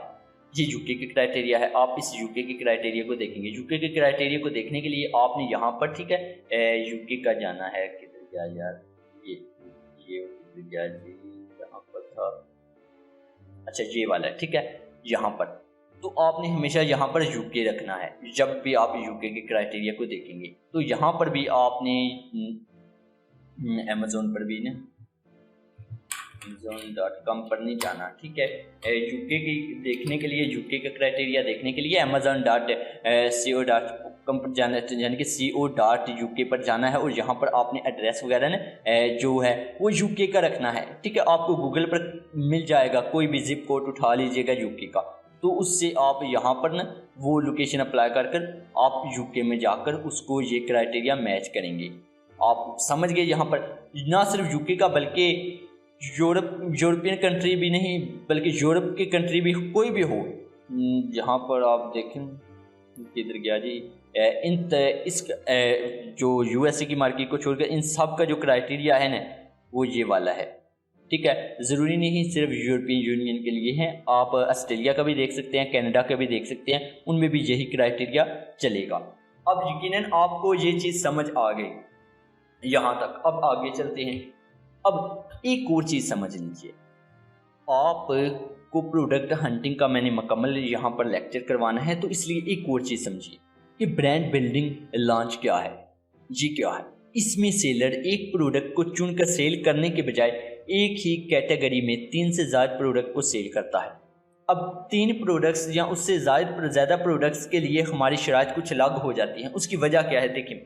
یہ یو کے کرائٹیریا ہے. آپ اس یو کے کرائٹیریا کو دیکھیں گے. یو کے کرائٹیریا کو دیکھنے کے لیے آپ نے یہاں پر ٹھیک ہے یو کے کا جانا ہے. کدھر گیا یار یہ کدھر گیا جی، یہاں پر تھا، اچھا یہ والا ہے. ٹھیک ہے یہاں پر تو آپ نے ہمیشہ یہاں پر یو کے رکھنا ہے. جب بھی آپ یو کے کرائٹیریا کو دیکھیں گے تو یہاں پر بھی آپ نے امیزون پر بھی نا amazon.com پر نہیں جانا. ٹھیک ہے یو کے کی دیکھنے کے لیے، یو کے کا کرائٹیریا دیکھنے کے لیے amazon.co.com پر جانا ہے، یعنی کہ co.uk پر جانا ہے اور یہاں پر آپ نے ایڈریس وغیرہ نا جو ہے وہ یو کے کا رکھنا ہے. ٹھیک ہے آپ کو گوگل پر مل جائے گا، کوئی بھی زپ کوڈ اٹھا لیجئے گا یو کے کا، تو اس سے آپ یہاں پر نا وہ لوکیشن اپلائی کر کر آپ یو کے میں جا کر اس کو یہ کرائٹیریا میچ کریں گے. آپ سمجھ گئے یہاں پر نہ صرف یو کے کا بلکہ یورپین کنٹری بھی نہیں بلکہ یورپ کی کنٹری بھی کوئی بھی ہو. یہاں پر آپ دیکھیں کدھر گیا جی، اس جو یو ایس اے کی مارکیٹ کو چھوڑ کر ان سب کا جو کرائٹیریا ہے نا وہ یہ والا ہے. ٹھیک ہے ضروری نہیں صرف یورپین یونین کے لیے ہیں، آپ آسٹریلیا کا بھی دیکھ سکتے ہیں، کینیڈا کا بھی دیکھ سکتے ہیں، ان میں بھی یہی کرائٹیریا چلے گا. اب یقیناً آپ کو یہ چیز سمجھ آ گئی یہاں تک. اب آگے چلتے ہیں. اب ایک اور چیز سمجھ لیجیے، آپ کو پروڈکٹ ہنٹنگ کا میں نے مکمل یہاں پر لیکچر کروانا ہے تو اس لیے ایک اور چیز سمجھیے کہ برانڈ بلڈنگ لانچ کیا ہے. جی کیا ہے؟ اس میں سیلر ایک پروڈکٹ کو چن کر سیل کرنے کے بجائے ایک ہی کیٹیگری میں 3 سے زائد پروڈکٹ کو سیل کرتا ہے. اب 3 پروڈکٹس یا اس سے زیادہ پروڈکٹس کے لیے ہماری شرائط کچھ الگ ہو جاتی ہیں. اس کی وجہ کیا ہے؟ دیکھیں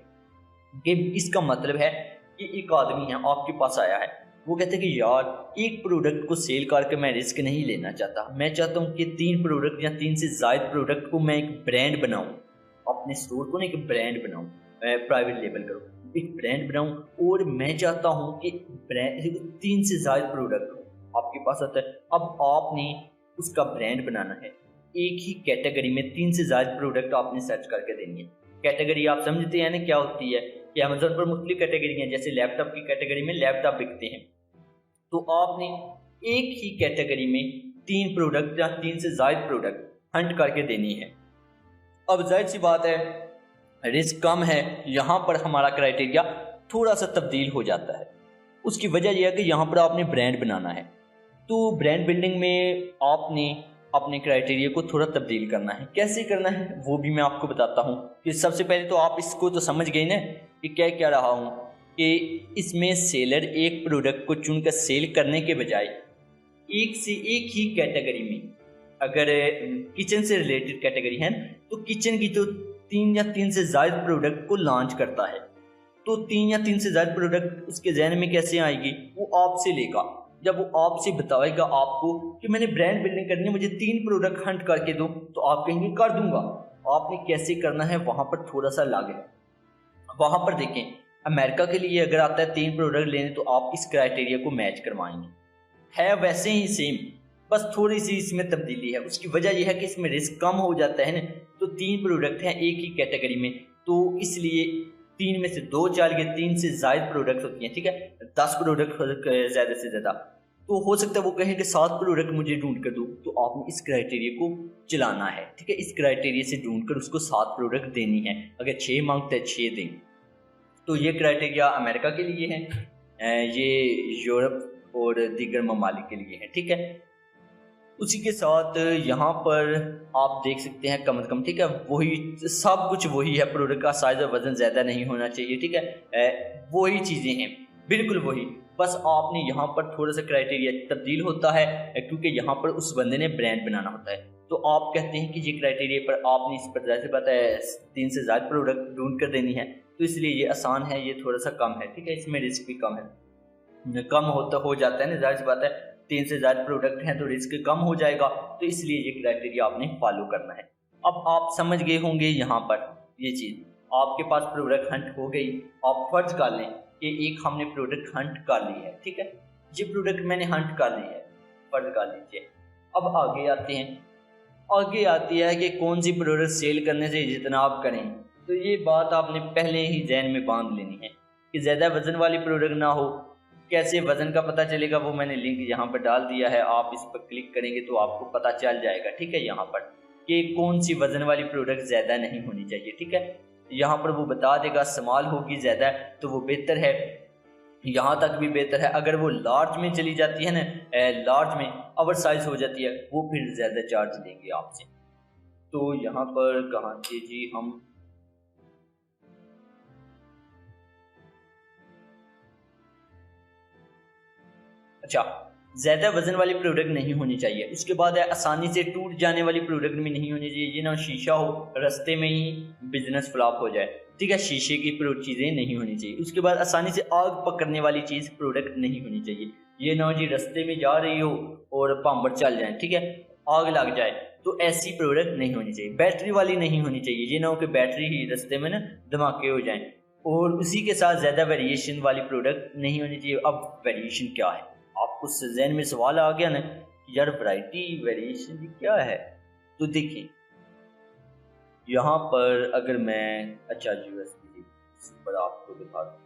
کہ اس کا مطلب ہے کہ ایک آدمی ہے آپ کے پاس آیا ہے، وہ کہتے ہیں کہ یار ایک پروڈکٹ کو سیل کر کے میں رسک نہیں لینا چاہتا، میں چاہتا ہوں کہ 3 پروڈکٹ یا 3 سے زائد پروڈکٹ کو میں ایک برانڈ بناؤں، اپنے اسٹور کو نا ایک برانڈ بناؤں، پرائیویٹ لیبل کروں، ایک برانڈ بناؤں اور میں چاہتا ہوں کہ 3 سے زائد پروڈکٹ ہو آپ کے پاس آتا ہے. اب آپ نے اس کا برانڈ بنانا ہے، ایک ہی کیٹیگری میں 3 سے زائد پروڈکٹ آپ نے سرچ کر کے دینی ہے. کیٹیگری آپ سمجھتے ہیں نا کیا ہوتی ہے کہ امیزون پر مختلف کیٹیگری ہیں، جیسے لیپ ٹاپ کی کیٹیگری میں لیپ ٹاپ بکتے ہیں، تو آپ نے ایک ہی کیٹیگری میں 3 پروڈکٹ یا 3 سے زائد پروڈکٹ ہنٹ کر کے دینی ہے. اب ظاہر سی بات ہے رسک کم ہے، یہاں پر ہمارا کرائٹیریا تھوڑا سا تبدیل ہو جاتا ہے. اس کی وجہ یہ ہے کہ یہاں پر آپ نے برانڈ بنانا ہے، تو برانڈ بلڈنگ میں آپ نے اپنے کرائٹیریا کو تھوڑا تبدیل کرنا ہے. کیسے کرنا ہے وہ بھی میں آپ کو بتاتا ہوں. کہ سب سے پہلے تو آپ اس کو تو سمجھ گئے نا کہ کیا رہا ہوں کہ اس میں سیلر ایک پروڈکٹ کو چن کر سیل کرنے کے بجائے ایک ہی کیٹیگری میں، اگر کچن سے ریلیٹڈ کیٹیگری ہے تو کچن کی تو 3 یا 3 سے زائد پروڈکٹ کو لانچ کرتا ہے. تو 3 یا 3 سے زائد پروڈکٹ اس کے ذہن میں کیسے آئے گی؟ وہ آپ سے لے گا. جب وہ آپ سے بتائے گا آپ کو کہ میں نے برانڈ بلڈنگ کرنی ہے، مجھے 3 پروڈکٹ ہنٹ کر کے دو، تو آپ کہیں گے کر دوں گا. آپ نے کیسے کرنا ہے وہاں پر تھوڑا سا لاگے. وہاں پر دیکھیں امریکہ کے لیے اگر آتا ہے 3 پروڈکٹ لینے تو آپ اس کرائٹیریا کو میچ کروائیں گے، ہے ویسے ہی سیم، بس تھوڑی سی اس میں تبدیلی ہے. اس کی وجہ یہ ہے کہ اس میں رسک کم ہو جاتا ہے نا، تو 3 پروڈکٹ ہیں ایک ہی کیٹیگری میں، تو اس لیے 3 میں سے 2 چال کے 3 سے زائد پروڈکٹ ہوتی ہیں. ٹھیک ہے 10 پروڈکٹ زیادہ سے زیادہ، تو ہو سکتا ہے وہ کہیں کہ 7 پروڈکٹ مجھے ڈھونڈ کر دو، تو آپ نے اس کرائٹیریا کو چلانا ہے. ٹھیک ہے اس کرائٹیریا سے ڈھونڈ کر اس کو 7 پروڈکٹ دینی ہے. اگر 6 مانگتا ہے 6 دیں. تو یہ کرائٹیریا امریکہ کے لیے ہے، یہ یورپ اور دیگر ممالک کے لیے ہے. ٹھیک ہے اسی کے ساتھ یہاں پر آپ دیکھ سکتے ہیں کم از کم ٹھیک ہے وہی سب کچھ وہی ہے، پروڈکٹ کا سائز اور وزن زیادہ نہیں ہونا چاہیے. ٹھیک ہے وہی چیزیں ہیں بالکل وہی، بس آپ نے یہاں پر تھوڑا سا کرائٹیریا تبدیل ہوتا ہے کیونکہ یہاں پر اس بندے نے برانڈ بنانا ہوتا ہے. تو آپ کہتے ہیں کہ یہ کرائٹیریا پر آپ نے اس پر ظاہر سی بات ہے 3 سے زائد پروڈکٹ ڈھونڈ کر دینی ہے، تو اس لیے یہ آسان ہے، یہ تھوڑا سا کم ہے، ٹھیک ہے، اس میں رسک بھی کم ہے، کم ہو جاتا ہے نا، ظاہر سی بات ہے 3 سے زیادہ پروڈکٹ ہیں تو رسک کم ہو جائے گا، تو اس لیے یہ کرائٹیریا آپ نے فالو کرنا ہے۔ اب آپ سمجھ گئے ہوں گے یہاں پر یہ چیز، آپ کے پاس پروڈکٹ ہنٹ ہو گئی، آپ فرض کر لیں کہ ایک ہم نے پروڈکٹ ہنٹ کر لی ہے، ٹھیک ہے، یہ پروڈکٹ میں نے ہنٹ کر لی ہے، فرض کر لیجیے۔ اب آگے آتے ہیں، آگے آتی ہے کہ کون سی پروڈکٹ سیل کرنے سے اجتناب کریں، تو یہ بات آپ نے پہلے ہی ذہن میں باندھ لینی ہے کہ زیادہ وزن والی پروڈکٹ نہ ہو۔ کیسے وزن کا پتہ چلے گا، وہ میں نے لنک یہاں پر ڈال دیا ہے، آپ اس پر کلک کریں گے تو آپ کو پتہ چل جائے گا، ٹھیک ہے، یہاں پر کہ کون سی وزن والی پروڈکٹ زیادہ نہیں ہونی چاہیے، ٹھیک ہے، یہاں پر وہ بتا دے گا سمال ہوگی زیادہ تو وہ بہتر ہے، یہاں تک بھی بہتر ہے، اگر وہ لارج میں چلی جاتی ہے نا، لارج میں اوور سائز ہو جاتی ہے، وہ پھر زیادہ چارج لیں گے آپ سے۔ تو یہاں پر کہاں تھے جی ہم، اچھا، زیادہ وزن والی پروڈکٹ نہیں ہونی چاہیے۔ اس کے بعد ہے آسانی سے ٹوٹ جانے والی پروڈکٹ بھی نہیں ہونی چاہیے، یہ نہ شیشہ ہو رستے میں ہی بزنس فلاپ ہو جائے، ٹھیک ہے، شیشے کی چیزیں نہیں ہونی چاہیے۔ اس کے بعد آسانی سے آگ پکڑنے والی چیز پروڈکٹ نہیں ہونی چاہیے، یہ نہ جی رستے میں جا رہی ہو اور پامبر چل جائیں، ٹھیک ہے، آگ لگ جائے، تو ایسی پروڈکٹ نہیں ہونی چاہیے۔ بیٹری والی نہیں ہونی چاہیے، یہ نہ ہو کہ بیٹری ہی رستے میں نا دھماکے ہو جائیں، اور اسی کے ساتھ زیادہ ویریشن والی پروڈکٹ نہیں ہونی چاہیے۔ اب ویریشن کیا ہے، آپ کو ذہن میں سوال آ گیا نا یار ورائٹی ویریشن کیا ہے، تو دیکھیں یہاں پر اگر میں اچھا یو ایس بی پر آپ کو دکھا دوں،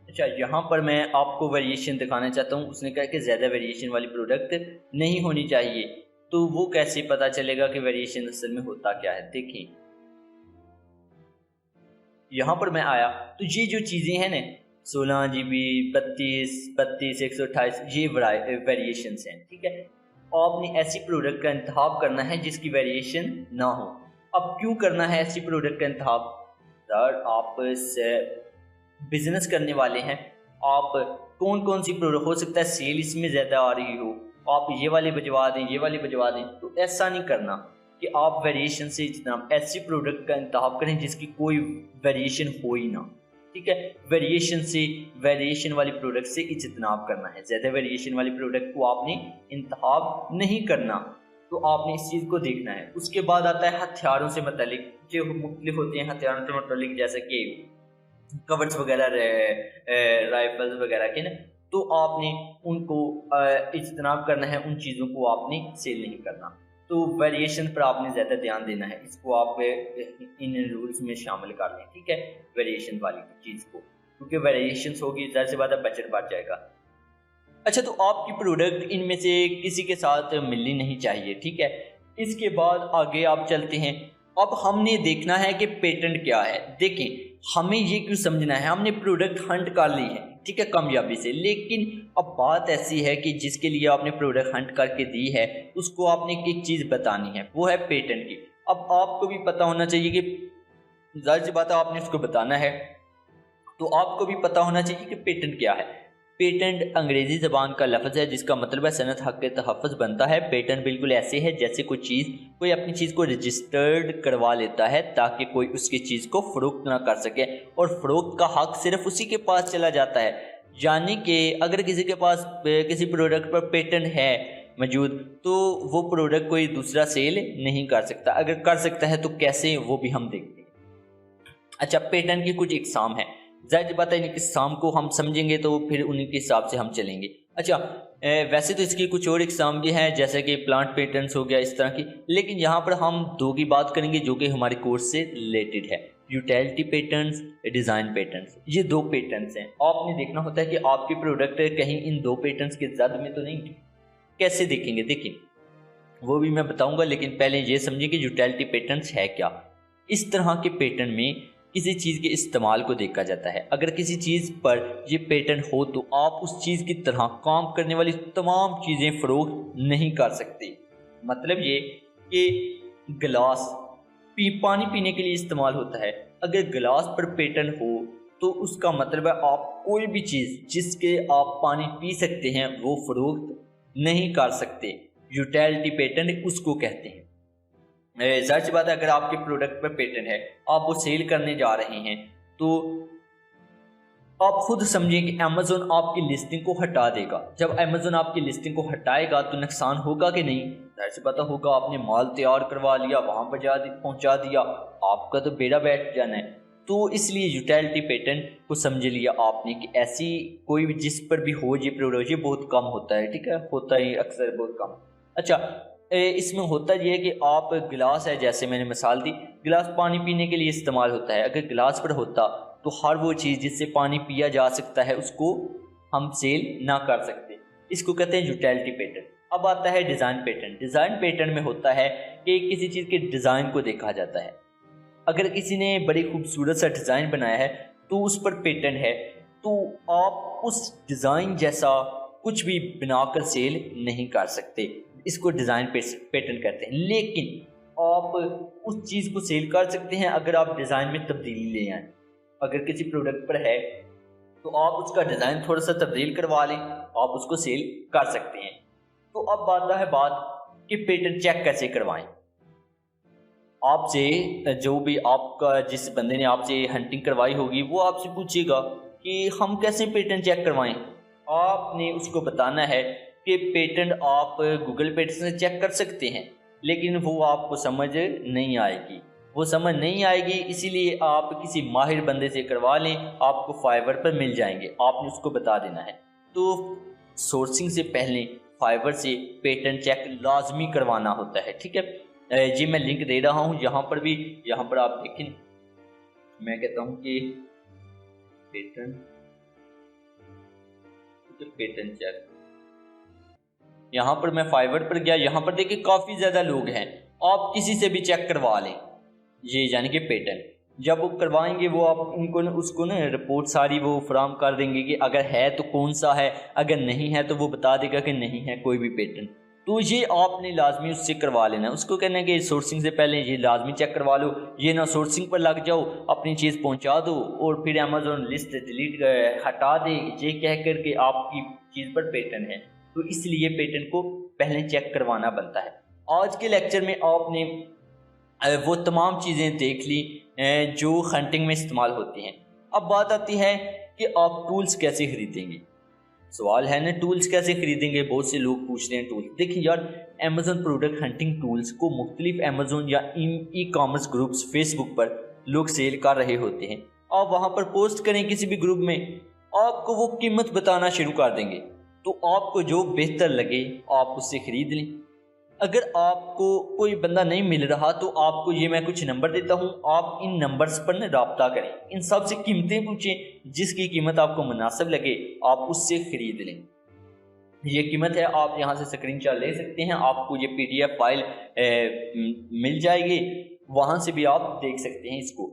اچھا یہاں پر میں آپ کو ویریشن دکھانا چاہتا ہوں، اس نے کہا کہ زیادہ ویریشن والی پروڈکٹ نہیں ہونی چاہیے، تو وہ کیسے پتا چلے گا کہ ویریشن اصل میں ہوتا کیا ہے؟ دیکھیں یہاں پر میں آیا تو یہ جو چیزیں ہیں نا 16 GB 32 128 یہ ویریشنس ہیں، ٹھیک ہے، آپ نے ایسی پروڈکٹ کا انتخاب کرنا ہے جس کی ویریشن نہ ہو۔ اب کیوں کرنا ہے ایسی پروڈکٹ کا انتخاب؟ سر آپ بزنس کرنے والے ہیں، آپ کون سی پروڈکٹ ہو سکتا ہے سیل اس میں زیادہ آ رہی ہو، آپ یہ والی بجوا دیں یہ والی بجوا دیں، تو ایسا نہیں کرنا کہ آپ ویریشن سے جناب ایسی پروڈکٹ کا انتخاب کریں جس کی کوئی ویریشن ہو ہی نہ، ٹھیک ہے، ویریشن والی پروڈکٹ سے اجتناب کرنا ہے، زیادہ ویریشن والی پروڈکٹ کو آپ نے انتخاب نہیں کرنا، تو آپ نے اس چیز کو دیکھنا ہے۔ اس کے بعد آتا ہے ہتھیاروں سے متعلق، جو مختلف ہوتے ہیں ہتھیاروں سے متعلق، جیسے کہ کورز وغیرہ رائفلز وغیرہ کے نا، تو آپ نے ان کو اجتناب کرنا ہے، ان چیزوں کو آپ نے سیل نہیں کرنا، تو ویریشن پر آپ نے زیادہ دھیان دینا ہے، اس کو آپ ان رولز میں شامل کر لیں، ٹھیک ہے، ویریشن والی چیز کو، کیونکہ ویریشنس ہوگی ظاہر سی بات ہے بجٹ بڑھ جائے گا۔ اچھا تو آپ کی پروڈکٹ ان میں سے کسی کے ساتھ ملنی نہیں چاہیے، ٹھیک ہے۔ اس کے بعد آگے آپ چلتے ہیں، اب ہم نے دیکھنا ہے کہ پیٹنٹ کیا ہے۔ دیکھیں ہمیں یہ کیوں سمجھنا ہے، ہم نے پروڈکٹ ہنٹ کر لی ہے، ٹھیک ہے، کامیابی سے، لیکن اب بات ایسی ہے کہ جس کے لیے آپ نے پروڈکٹ ہنٹ کر کے دی ہے اس کو آپ نے ایک چیز بتانی ہے، وہ ہے پیٹنٹ کی۔ اب آپ کو بھی پتہ ہونا چاہیے کہ ظاہر سی بات ہے آپ نے اس کو بتانا ہے، تو آپ کو بھی پتہ ہونا چاہیے کہ پیٹنٹ کیا ہے۔ پیٹنٹ انگریزی زبان کا لفظ ہے جس کا مطلب ہے صنعت حق کے تحفظ بنتا ہے۔ پیٹنٹ بالکل ایسے ہے جیسے کوئی اپنی چیز کو رجسٹرڈ کروا لیتا ہے تاکہ کوئی اس کی چیز کو فروخت نہ کر سکے، اور فروخت کا حق صرف اسی کے پاس چلا جاتا ہے، یعنی کہ اگر کسی کے پاس کسی پروڈکٹ پر پیٹنٹ ہے موجود تو وہ پروڈکٹ کوئی دوسرا سیل نہیں کر سکتا، اگر کر سکتا ہے تو کیسے، وہ بھی ہم دیکھتے ہیں۔ اچھا پیٹنٹ کی کچھ اقسام ہیں، ظاہر بات ہے ان اقسام کو ہم سمجھیں گے تو پھر ان کے حساب سے ہم چلیں گے۔ اچھا ویسے تو اس کی کچھ اور اقسام بھی ہیں جیسے کہ پلانٹ پیٹنٹس ہو گیا اس طرح کی، لیکن یہاں پر ہم دو کی بات کریں گے جو کہ ہمارے کورس سے ریلیٹڈ ہے، یوٹیلٹی پیٹنٹس، ڈیزائن پیٹنٹس۔ یہ دو پیٹنٹس ہیں، آپ نے دیکھنا ہوتا ہے کہ آپ کی پروڈکٹ کہیں ان دو پیٹنٹس کے زد میں تو نہیں۔ کیسے دیکھیں گے؟ دیکھیں وہ بھی میں بتاؤں گا، لیکن پہلے یہ سمجھیں کہ یوٹیلٹی پیٹنٹس ہے کیا۔ اس طرح کے پیٹنٹ میں کسی چیز کے استعمال کو دیکھا جاتا ہے، اگر کسی چیز پر یہ پیٹنٹ ہو تو آپ اس چیز کی طرح کام کرنے والی تمام چیزیں فروخت نہیں کر سکتے۔ مطلب یہ کہ گلاس پانی پینے کے لیے استعمال ہوتا ہے، اگر گلاس پر پیٹنٹ ہو تو اس کا مطلب ہے آپ کوئی بھی چیز جس کے آپ پانی پی سکتے ہیں وہ فروخت نہیں کر سکتے. یوٹیلٹی پیٹنٹ اس کو کہتے ہیں. ظاہر سی بات ہے اگر آپ کے پروڈکٹ پر پیٹنٹ ہے آپ وہ سیل کرنے جا رہے ہیں تو آپ خود سمجھیں کہ امیزون آپ کی لسٹنگ کو ہٹا دے گا. جب امیزون آپ کی لسٹنگ کو ہٹائے گا تو نقصان ہوگا کہ نہیں؟ ظاہر سی بات ہوگا. آپ نے مال تیار کروا لیا, وہاں پر پہنچا دیا, آپ کا تو بیڑا بیٹھ جانا ہے. تو اس لیے یوٹیلٹی پیٹنٹ کو سمجھ لیا آپ نے کہ ایسی کوئی بھی جس پر بھی ہو یہ پروڈکٹ, یہ بہت کم ہوتا ہے. ٹھیک ہے, ہوتا ہی اکثر بہت کم. اچھا, اس میں ہوتا یہ ہے کہ آپ گلاس ہے, جیسے میں نے مثال دی, گلاس پانی پینے کے لیے استعمال ہوتا ہے. اگر گلاس پر ہوتا تو ہر وہ چیز جس سے پانی پیا جا سکتا ہے اس کو ہم سیل نہ کر سکتے. اس کو کہتے ہیں یوٹیلٹی پیٹنٹ. اب آتا ہے ڈیزائن پیٹنٹ. ڈیزائن پیٹنٹ میں ہوتا ہے کہ کسی چیز کے ڈیزائن کو دیکھا جاتا ہے. اگر کسی نے بڑی خوبصورت سا ڈیزائن بنایا ہے تو اس پر پیٹنٹ ہے, تو آپ اس ڈیزائن جیسا کچھ بھی بنا کر سیل نہیں کر سکتے. اس کو ڈیزائن پیٹنٹ کہتے ہیں. لیکن آپ اس چیز کو سیل کر سکتے ہیں اگر آپ ڈیزائن میں تبدیلی لے آئیں. اگر کسی پروڈکٹ پر ہے تو آپ اس کا ڈیزائن تھوڑا سا تبدیل کروا لیں, آپ اس کو سیل کر سکتے ہیں. تو اب آتا ہے بات کہ پیٹنٹ چیک کیسے کروائیں. آپ سے جو بھی آپ کا جس بندے نے آپ سے ہنٹنگ کروائی ہوگی وہ آپ سے پوچھے گا کہ ہم کیسے پیٹنٹ چیک کروائیں. آپ نے اس کو بتانا ہے کہ پیٹنٹ آپ گوگل پیٹنٹ سے چیک کر سکتے ہیں, لیکن وہ آپ کو سمجھ نہیں آئے گی. وہ سمجھ نہیں آئے گی, اسی لیے آپ کسی ماہر بندے سے کروا لیں, آپ کو فائور پر مل جائیں گے. آپ نے اس کو بتا دینا ہے. تو سورسنگ سے پہلے فائور سے پیٹنٹ چیک لازمی کروانا ہوتا ہے. ٹھیک ہے, جی میں لنک دے رہا ہوں یہاں پر بھی. یہاں پر آپ دیکھیں, میں کہتا ہوں کہ پیٹنٹ چیک. یہاں پر میں فائور پر گیا, یہاں پر دیکھیں کافی زیادہ لوگ ہیں. آپ کسی سے بھی چیک کروا لیں, یہ یعنی کہ پیٹنٹ جب وہ کروائیں گے وہ آپ ان کو اس کو نا رپورٹ ساری وہ فراہم کر دیں گے کہ اگر ہے تو کون سا ہے, اگر نہیں ہے تو وہ بتا دے گا کہ نہیں ہے کوئی بھی پیٹنٹ. تو یہ آپ نے لازمی اس سے کروا لینا. اس کو کہنا ہے کہ سورسنگ سے پہلے یہ لازمی چیک کروا لو. یہ نہ سورسنگ پر لگ جاؤ, اپنی چیز پہنچا دو اور پھر امیزون لسٹ ڈیلیٹ ہٹا دے یہ کہہ کر کے آپ کی چیز پر پیٹنٹ ہے. تو اس لیے پیٹنٹ کو پہلے چیک کروانا بنتا ہے. آج کے لیکچر میں آپ نے وہ تمام چیزیں دیکھ لی جو ہنٹنگ میں استعمال ہوتی ہیں. اب بات آتی ہے کہ آپ ٹولز کیسے خریدیں گے. سوال ہے نا, ٹولز کیسے خریدیں گے؟ بہت سے لوگ پوچھتے ہیں ٹولز. دیکھیں یار, امیزون پروڈکٹ ہنٹنگ ٹولز کو مختلف امیزون یا ای کامرس گروپس فیس بک پر لوگ سیل کر رہے ہوتے ہیں. آپ وہاں پر پوسٹ کریں کسی بھی گروپ میں, آپ کو وہ قیمت بتانا شروع کر دیں گے. تو آپ کو جو بہتر لگے آپ اس سے خرید لیں. اگر آپ کو کوئی بندہ نہیں مل رہا تو آپ کو یہ میں کچھ نمبر دیتا ہوں, آپ ان نمبرز پر رابطہ کریں, ان سب سے قیمتیں پوچھیں, جس کی قیمت آپ کو مناسب لگے آپ اس سے خرید لیں. یہ قیمت ہے, آپ یہاں سے اسکرین شاٹ لے سکتے ہیں, آپ کو یہ پی ڈی ایف فائل مل جائے گی, وہاں سے بھی آپ دیکھ سکتے ہیں اس کو.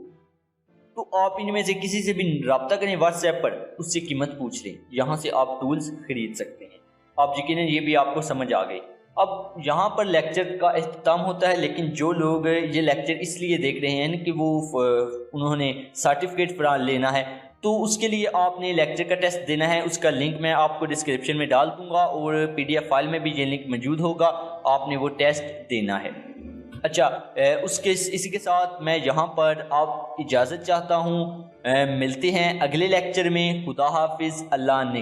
تو آپ ان میں سے کسی سے بھی رابطہ کریں واٹس ایپ پر, اس سے قیمت پوچھ لیں, یہاں سے آپ ٹولز خرید سکتے ہیں. آپ یقیناً یہ بھی آپ کو سمجھ آ گئی. اب یہاں پر لیکچر کا اختتام ہوتا ہے, لیکن جو لوگ یہ لیکچر اس لیے دیکھ رہے ہیں کہ وہ انہوں نے سرٹیفکیٹ لینا ہے, تو اس کے لیے آپ نے لیکچر کا ٹیسٹ دینا ہے. اس کا لنک میں آپ کو ڈسکرپشن میں ڈال دوں گا اور پی ڈی ایف فائل میں بھی یہ لنک موجود ہوگا, آپ نے وہ ٹیسٹ دینا ہے. اچھا, اسی کے ساتھ میں یہاں پر آپ اجازت چاہتا ہوں. ملتے ہیں اگلے لیکچر میں. خدا حافظ. اللہ نے